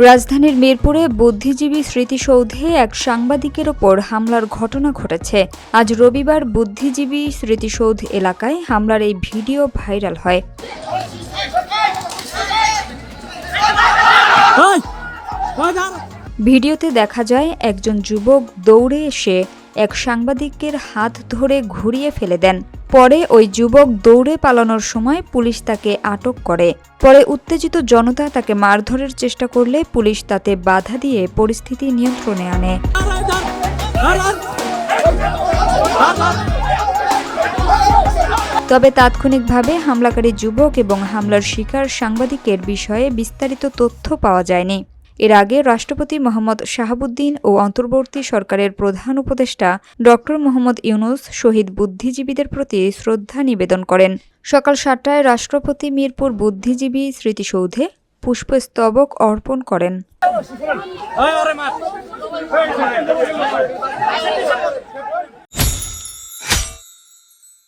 রাজধানীর মিরপুরে বুদ্ধিজীবী স্মৃতিসৌধে এক সাংবাদিকের ওপর হামলার ঘটনা ঘটেছে। আজ রবিবার বুদ্ধিজীবী স্মৃতিসৌধ এলাকায় হামলার এই ভিডিও ভাইরাল হয়। ভিডিওতে দেখা যায় একজন যুবক দৌড়ে এসে এক সাংবাদিকের হাত ধরে ঘুরিয়ে ফেলে দেন। পরে ওই যুবক দৌড়ে পালানোর সময় পুলিশ তাকে আটক করে। পরে উত্তেজিত জনতা তাকে মারধরের চেষ্টা করলে পুলিশ তাতে বাধা দিয়ে পরিস্থিতি নিয়ন্ত্রণে আনে। তবে তাৎক্ষণিকভাবে হামলাকারী যুবক এবং হামলার শিকার সাংবাদিকের বিষয়ে বিস্তারিত তথ্য পাওয়া যায়নি। এর আগে রাষ্ট্রপতি মোহাম্মদ শাহাবুদ্দিন ও অন্তর্বর্তী সরকারের প্রধান উপদেষ্টা ডক্টর মোহাম্মদ ইউনূস শহীদ বুদ্ধিজীবীদের প্রতি শ্রদ্ধা নিবেদন করেন। সকাল ৭টায় রাষ্ট্রপতি মিরপুর বুদ্ধিজীবী স্মৃতিসৌধে পুষ্পস্তবক অর্পণ করেন।